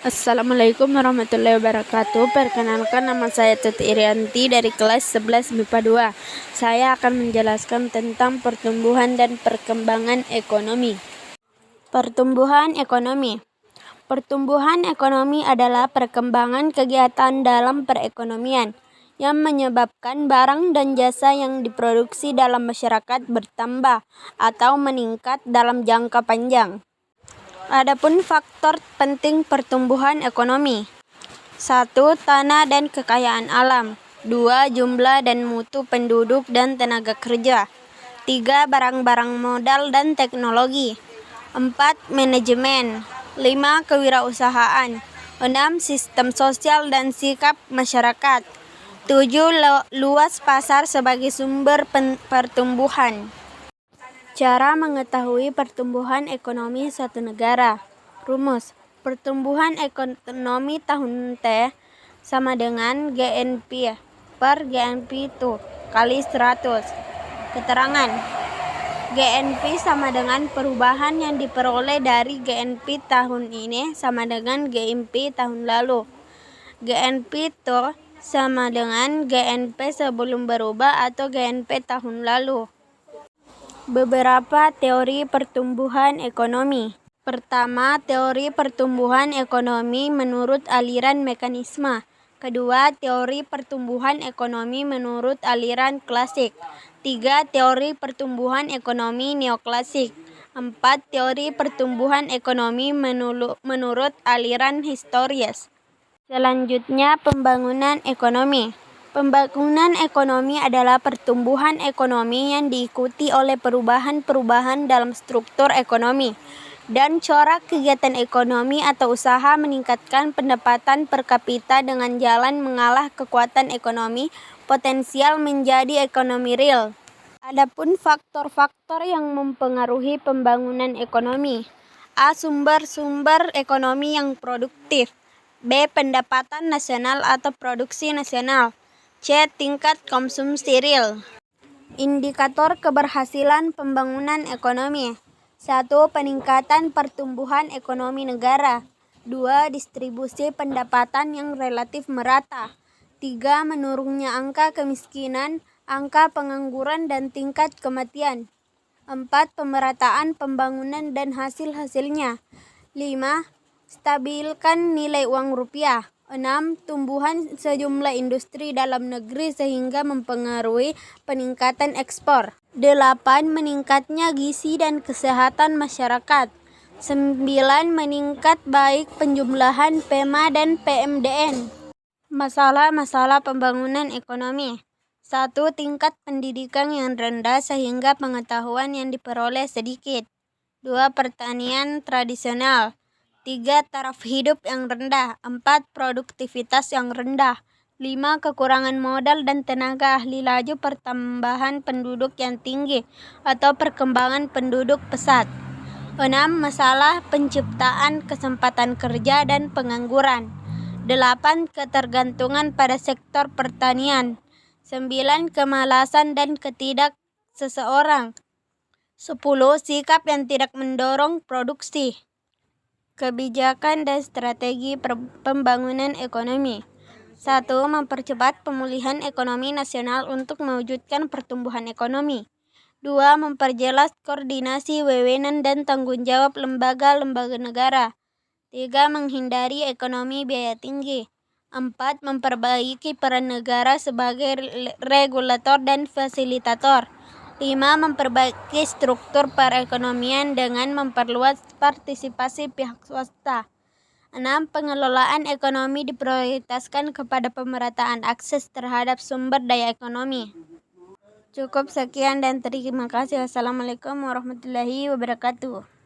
Assalamualaikum warahmatullahi wabarakatuh. Perkenalkan, nama saya Tuti Irianti dari kelas 11 MIPA 2. Saya akan menjelaskan tentang pertumbuhan dan perkembangan ekonomi. Pertumbuhan ekonomi. Pertumbuhan ekonomi adalah perkembangan kegiatan dalam perekonomian yang menyebabkan barang dan jasa yang diproduksi dalam masyarakat bertambah atau meningkat dalam jangka panjang. Adapun faktor penting pertumbuhan ekonomi. 1. Tanah dan kekayaan alam. 2. Jumlah dan mutu penduduk dan tenaga kerja. 3. Barang-barang modal dan teknologi. 4. Manajemen. 5. Kewirausahaan. 6. Sistem sosial dan sikap masyarakat. 7. Luas pasar sebagai sumber pertumbuhan. Cara mengetahui pertumbuhan ekonomi suatu negara. Rumus. Pertumbuhan ekonomi tahun T sama dengan GNP per GNP itu kali 100. Keterangan. GNP sama dengan perubahan yang diperoleh dari GNP tahun ini sama dengan GNP tahun lalu. GNP itu sama dengan GNP sebelum berubah atau GNP tahun lalu. Beberapa teori pertumbuhan ekonomi. Pertama, teori pertumbuhan ekonomi menurut aliran mekanisme. Kedua, teori pertumbuhan ekonomi menurut aliran klasik. 3. Teori pertumbuhan ekonomi neoklasik. 4. Teori pertumbuhan ekonomi menurut aliran historis. Selanjutnya, pembangunan ekonomi. Pembangunan ekonomi adalah pertumbuhan ekonomi yang diikuti oleh perubahan-perubahan dalam struktur ekonomi dan corak kegiatan ekonomi atau usaha meningkatkan pendapatan per kapita dengan jalan mengalah kekuatan ekonomi potensial menjadi ekonomi real. Adapun faktor-faktor yang mempengaruhi pembangunan ekonomi. A. Sumber-sumber ekonomi yang produktif. B. Pendapatan nasional atau produksi nasional. C. Tingkat konsumsi real. Indikator keberhasilan pembangunan ekonomi. 1. Peningkatan pertumbuhan ekonomi negara. 2. Distribusi pendapatan yang relatif merata. 3. Menurunnya angka kemiskinan, angka pengangguran dan tingkat kematian. 4. Pemerataan pembangunan dan hasil-hasilnya. 5. Stabilkan nilai uang rupiah. 6. Tumbuhan sejumlah industri dalam negeri sehingga mempengaruhi peningkatan ekspor. 8. Meningkatnya gizi dan kesehatan masyarakat. 9. Meningkat baik penjumlahan PMA dan PMDN. Masalah-masalah pembangunan ekonomi. 1. Tingkat pendidikan yang rendah sehingga pengetahuan yang diperoleh sedikit. 2. Pertanian tradisional. 3. Taraf hidup yang rendah. 4. Produktivitas yang rendah. 5. Kekurangan modal dan tenaga ahli. Laju pertambahan penduduk yang tinggi atau perkembangan penduduk pesat. 6. Masalah penciptaan kesempatan kerja dan pengangguran. 8. Ketergantungan pada sektor pertanian. 9. Kemalasan dan ketidak seseorang. 10. Sikap yang tidak mendorong produksi. Kebijakan dan strategi pembangunan ekonomi. 1. Mempercepat pemulihan ekonomi nasional untuk mewujudkan pertumbuhan ekonomi. 2. Memperjelas koordinasi wewenang dan tanggung jawab lembaga-lembaga negara. 3. Menghindari ekonomi biaya tinggi. 4. Memperbaiki peran negara sebagai regulator dan fasilitator. 5. Memperbaiki struktur perekonomian dengan memperluas partisipasi pihak swasta. 6. Pengelolaan ekonomi diprioritaskan kepada pemerataan akses terhadap sumber daya ekonomi. Cukup sekian dan terima kasih. Wassalamualaikum warahmatullahi wabarakatuh.